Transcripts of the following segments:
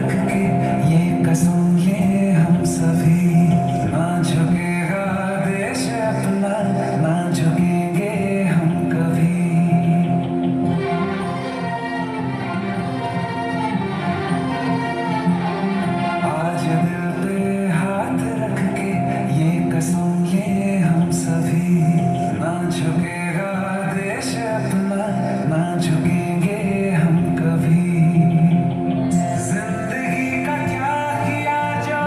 रख के ये कसम ये हम सभी, ना झुकेगा देश अपना, ना झुकेंगे हम कभी। आज दिल पे हाथ रख के ये कसम ये हम सभी, ना झुकेगा देश अपना, ना झुकेंगे हम कभी। जिंदगी का क्या किया जो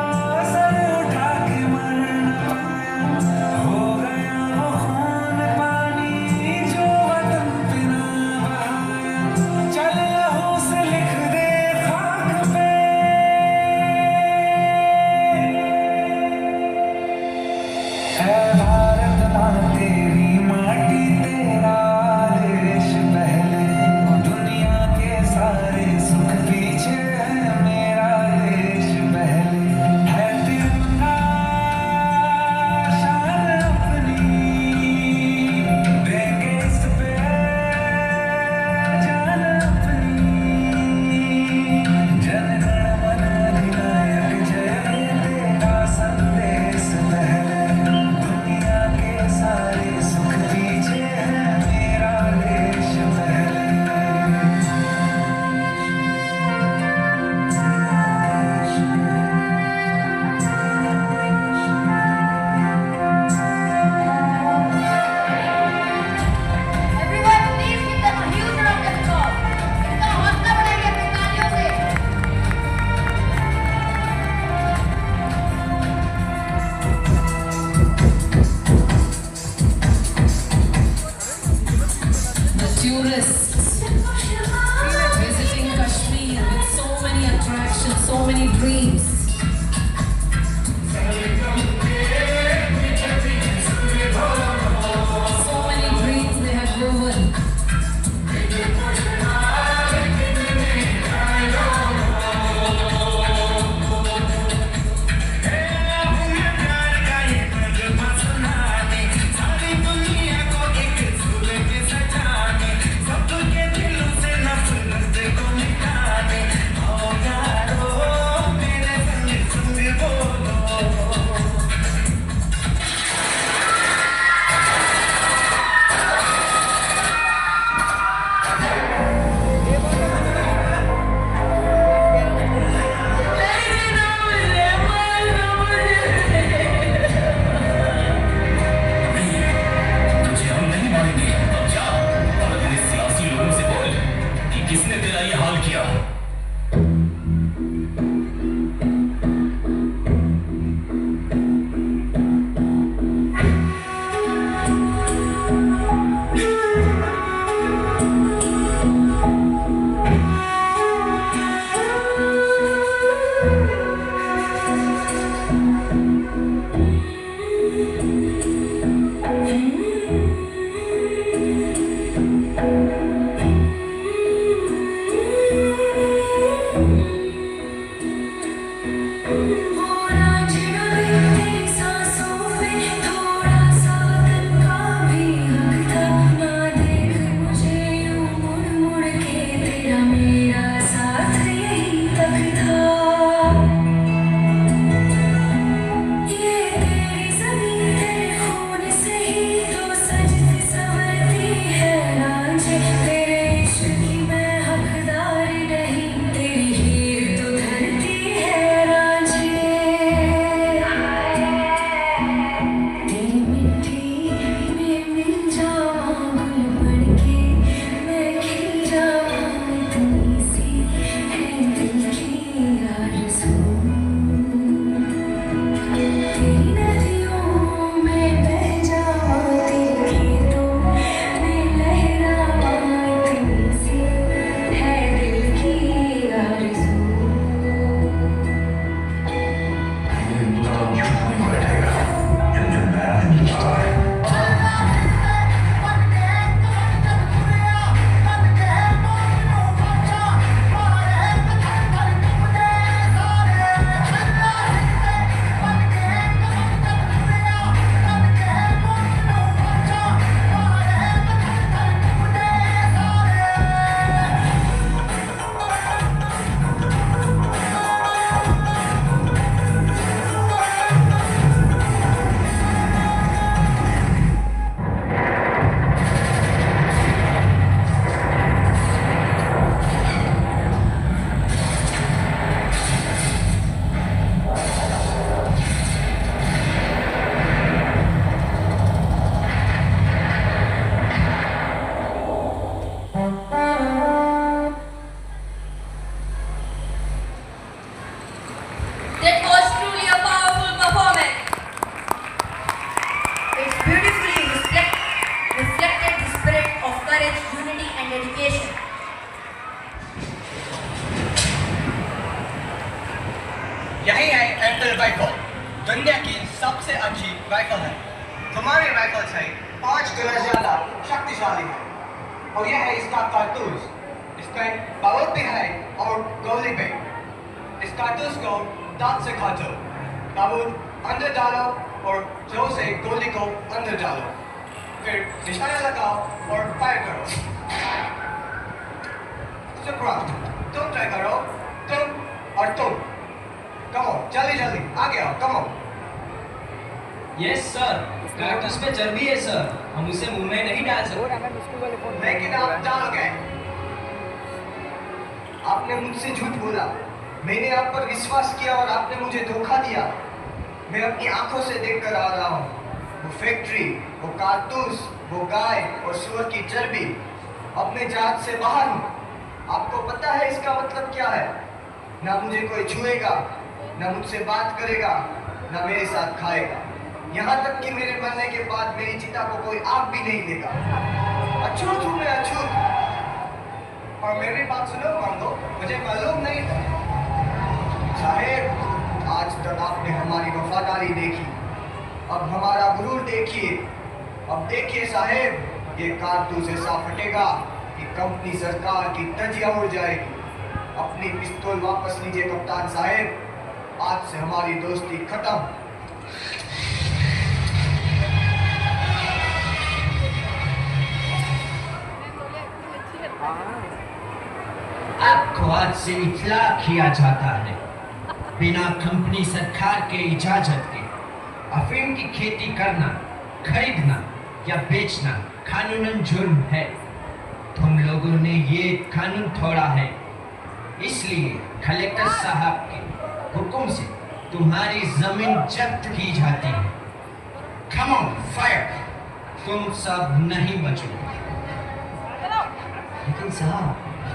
सर उठा के मर न पाया, हो गया वो खून पानी जो वतन पे ना बहाया। चल लहू से लिख दे खाक पे, है भारत माँ तेरी माटी तेरा देश पहले, दुनिया के सारे सुख पीछे है मेरा देश पहले। है तिरंगा शान अपनी, देंगे इस पे जान अपनी। जन गण मन अधिनायक जय हे तेरा संदेश पहले, दुनिया के सारे सुख पीछे है मेरा देश पहले। Everyone, please give them a huge round of applause. इनका हौसला बढ़ाइए अपनी तालियों से। The tourists visiting Kashmir with so many attractions, so many dreams. So many dreams they had woven. तुझे हम नहीं मानेंगे। अब जा और अपने सियासी लोगों से बोल कि किसने तेरा ये हाल किया। यही है एंटल राइफल, दुनिया की सबसे अच्छी राइफल है। हमारी राइफल से 5 गुना ज्यादा शक्तिशाली है। और यह है इसका कारतूस। इसमें बारूद भी है और गोली भी। इस कारतूस को दांत से काटो, बारूद अंदर डालो और जोर से गोली को अंदर डालो, फिर निशाना लगाओ और फायर करो। सुब्रत, तुम ट्राई करो, तुम और तुम। कमो, जल्दी जल्दी आगे आओ, कमो। यस सर, कारतूस में चर्बी है सर, हम उसे मुंह में नहीं डाल सकते। लेकिन आप डालोगे। आपने मुझसे झूठ बोला, मैंने आप पर विश्वास किया और आपने मुझे धोखा दिया। मैं अपनी आंखों से देखकर आ रहा हूँ, वो फैक्ट्री, वो कारतूस, वो गाय और सुअर की चर्बी। अब मैं जहाज से बाहर हूँ। आपको पता है इसका मतलब क्या है? ना मुझे कोई छुएगा, ना मुझसे बात करेगा, ना मेरे साथ खाएगा। यहाँ तक कि मेरे मरने के बाद मेरी चिता को कोई आग भी नहीं देगा। अछूत हूँ मैं, अछूत। और मेरी बात सुनो मांगो, मुझे मालूम नहीं था। साहेब, आज तक आपने हमारी वफादारी देखी, अब हमारा गुरूर देखिए। अब देखिए साहेब, ये कारतूस ऐसा फटेगा कि कंपनी सरकार की तजिया उड़ जाएगी। अपनी पिस्तौल वापस लीजिए कप्तान साहेब, आज से हमारी दोस्ती खत्म। आपको आज से इतला किया जाता है, बिना कंपनी सरकार के इजाजत के अफीम की खेती करना, खरीदना या बेचना कानूनन जुर्म है। तुम लोगों ने ये कानून तोड़ा है, इसलिए कलेक्टर साहब के हुक्म से तुम्हारी जमीन जब्त की जाती है। कम ऑन फायर, तुम सब नहीं बचोगे। लेकिन साहब,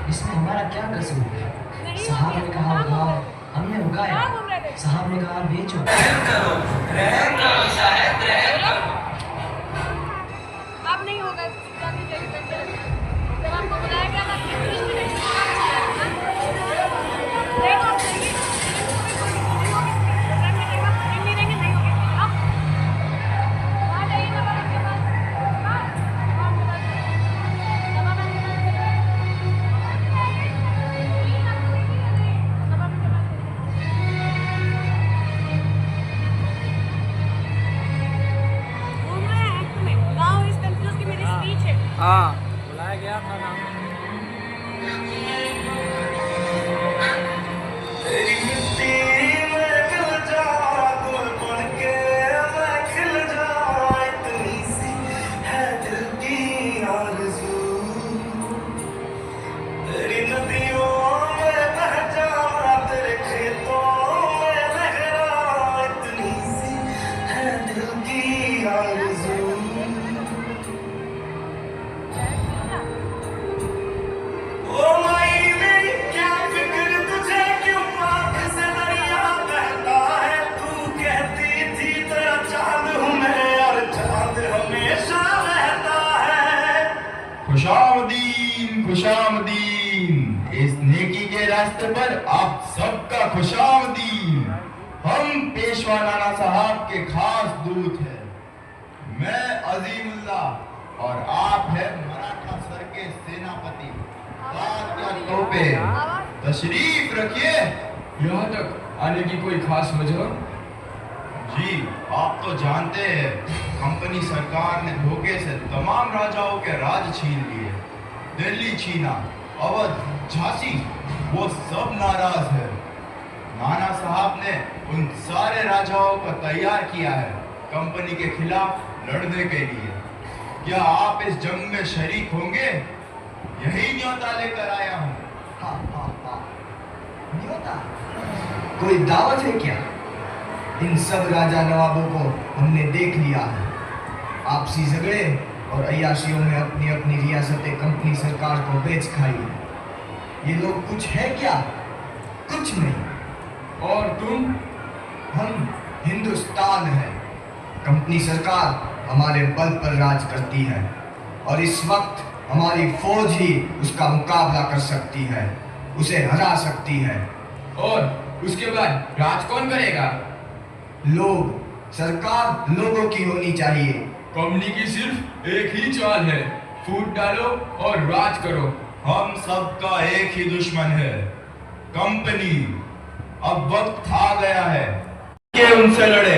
इसमें हमारा क्या कसूर है? साहब ने कहा उगाओ, हमने उगाया। साहब ने कहा बेचो। रहम करो साहब, रहम करो। अब नहीं होगा, जाके जाके पेंटर जब आपको बुलाया गया था 30 मिनट से काम किया था। देखो नहीं रहेंगे, नहीं होगा। अब आ जाइए ना बात के बाद। हाँ, बुलाया गया अपना नाम। तेरी मिट्टी में खिल जाऊं, गुल बन के मैं खिल जाऊं, इतनी सी है दिल की आरज़ू। तेरी नदियों में बह जाऊं, तेरे खेतों में लहराऊं, इतनी सी है दिल की आरज़ू। ओ माई मेरी क्या फिक्र तुझे, क्यों आँख से दरिया बहता है। तू कहती थी तेरा चांद हूँ मैं और चांद हमेशा रहता है। खुशामदीन, खुशामदीन, इस नेकी के रास्ते पर आप सबका खुशामदीन। हम पेशवा नाना साहब के खास दूत हैं। मैं अजीमुल्लाह और आप है मराठा सर के सेनापति। तोपे, तशरीफ रखिए। यहाँ तक आने की कोई खास वजह? जी, आप तो जानते हैं, कंपनी सरकार ने धोखे से तमाम राजाओं के राज छीन लिए। दिल्ली छीना, अवध, झांसी, वो सब नाराज है। नाना साहब ने उन सारे राजाओं को तैयार किया है कंपनी के खिलाफ लड़ने के लिए। क्या आप इस जंग में शरीक होंगे? यही न्योता लेकर आया हूँ। हाँ हाँ हाँ, न्योता? कोई दावत है क्या? इन सब राजा नवाबों को हमने देख लिया है। आपसी झगड़े और अय्याशियों में अपनी अपनी रियासतें कंपनी सरकार को बेच खाई है। ये लोग कुछ है क्या? कुछ नहीं। और तुम? हम हिंदुस्तान है। कंपनी सरकार हमारे बल पर राज करती है और इस वक्त हमारी फौज ही उसका मुकाबला कर सकती है, उसे हरा सकती है। और उसके बाद राज कौन करेगा? लोग। सरकार लोगों की होनी चाहिए। कंपनी की सिर्फ एक ही चाल है, फूट डालो और राज करो। हम सबका एक ही दुश्मन है, कंपनी। अब वक्त आ गया है कि उनसे लड़े।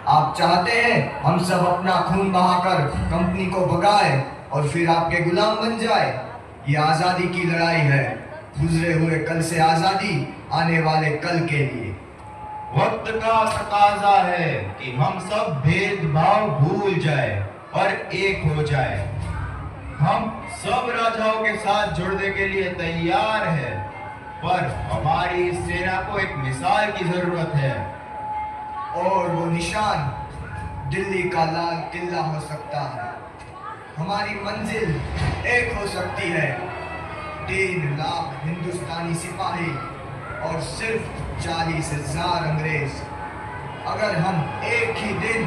आप चाहते हैं हम सब अपना खून बहाकर कंपनी को भगाए और फिर आपके गुलाम बन जाए? ये आजादी की लड़ाई है, गुजरे हुए कल से आजादी, आने वाले कल के लिए। वक्त का तकाजा है कि हम सब भेदभाव भूल जाए और एक हो जाए। हम सब राजाओं के साथ जुड़ने के लिए तैयार हैं, पर हमारी इस सेना को एक मिसाल की जरूरत है। और वो निशान दिल्ली का लाल किला हो सकता है। हमारी मंजिल एक हो सकती है, 3 लाख हिंदुस्तानी सिपाही और सिर्फ 40,000 अंग्रेज। अगर हम एक ही दिन,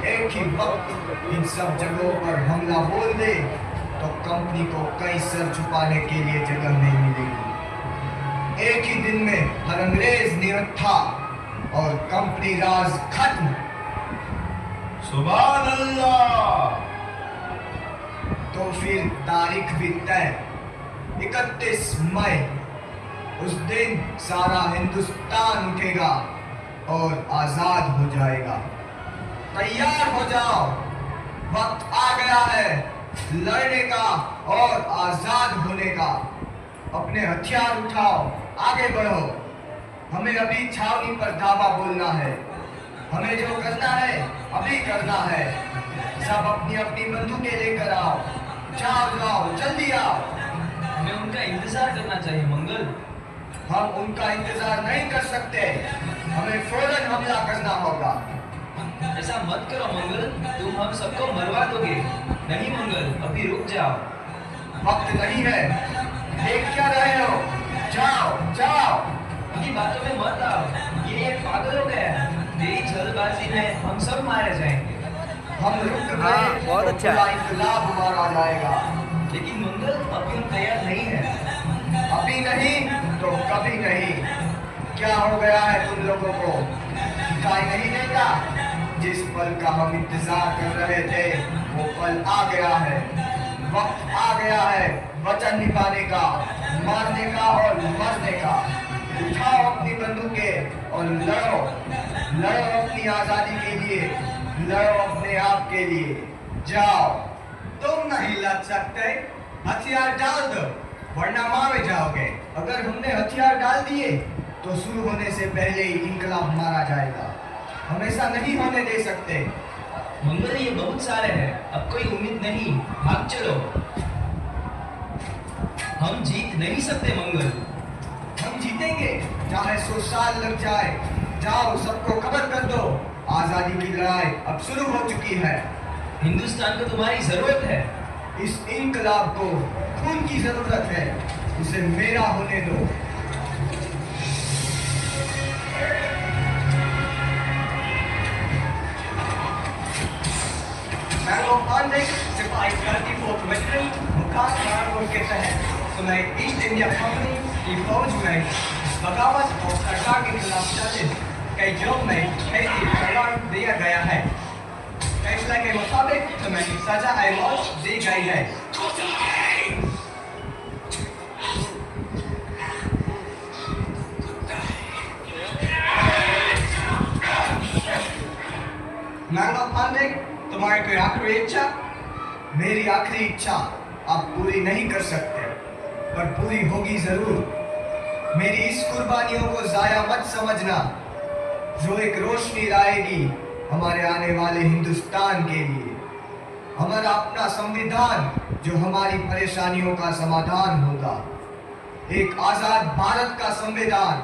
एक ही वक्त इन सब जगहों पर हमला बोल दें, तो कंपनी को कहीं सर छुपाने के लिए जगह नहीं मिलेगी। एक ही दिन में हर अंग्रेज निहत्था और कंपनी राज खत्म। सुभान अल्लाह। तो फिर तारीख भी तय, 31 मई। उस दिन सारा हिंदुस्तान उठेगा और आजाद हो जाएगा। तैयार हो जाओ, वक्त आ गया है लड़ने का और आजाद होने का। अपने हथियार उठाओ, आगे बढ़ो। हमें अभी छावनी पर धावा बोलना है। हमें जो करना है अभी करना है। सब अपनी अपनी बंदूकें लेकर आओ। जाओ, जल्दी आओ। हमें उनका इंतजार करना चाहिए मंगल। हम उनका इंतजार नहीं कर सकते, हमें फौरन हमला करना होगा। ऐसा मत करो मंगल, तुम हम सबको मरवा दोगे। नहीं मंगल, अभी रुक जाओ। वक्त नहीं है, देख क्या रहे हो? जाओ। इनकी बातों में मत आओ, ये एक पागल हो गया है। तेरी जल्दबाजी में हम सब मारे जाएंगे। हम रुक गए बहुत तो अच्छा है। पूरा इनकलाब मारा जाएगा। लेकिन मंगल, अभी हम तैयार नहीं है। अभी नहीं तो कभी नहीं। क्या हो गया है तुम लोगों को? दिखाई नहीं देता? जिस पल का हम इंतजार कर रहे थे वो पल आ गया है। वक्त आ गया है वचन निभाने का, मारने का और मरने का। उठाओ अपनी बंदूकें और लड़ो अपनी आजादी के लिए, लड़ो अपने आप के लिए। जाओ। तुम नहीं लड़ सकते, हथियार डाल दो वरना मारे जाओगे। अगर हमने हथियार डाल दिए तो शुरू होने से पहले ही इनकलाब मारा जाएगा। हम ऐसा नहीं होने दे सकते। मंगल, ये बहुत सारे हैं, अब कोई उम्मीद नहीं, भाग चलो। हम जीत नहीं सकते मंगल। हम जीतेंगे, चाहे 100 साल लग जाए। जाओ, सबको खबर कर दो, आजादी की लड़ाई अब शुरू हो चुकी है। हिंदुस्तान को तुम्हारी जरूरत है। इस इनकलाब को खून की जरूरत है, उसे मेरा होने दो। सिपाही 34 वेटरन मुकाम करारगोड़ के तहत तुम्हें ईस्ट इंडिया कंपनी की फौज में बगावत और सरकार के खिलाफ चले कई जुर्म में कैदी करार दिया गया है। फैसले के मुताबिक तुम्हें सजा मौत दी गई है। मैंगो पांडे, तुम्हारी कोई आखिरी इच्छा? मेरी आखिरी इच्छा आप पूरी नहीं कर सकते, पर पूरी होगी जरूर। मेरी इस कुर्बानियों को जाया मत समझना, जो एक रोशनी लाएगी हमारे आने वाले हिंदुस्तान के लिए। हमारा अपना संविधान जो हमारी परेशानियों का समाधान होगा, एक आजाद भारत का संविधान।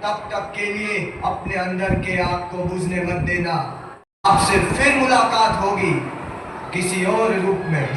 तब तक के लिए अपने अंदर के आग को बुझने मत देना। आपसे फिर मुलाकात होगी किसी और रूप में।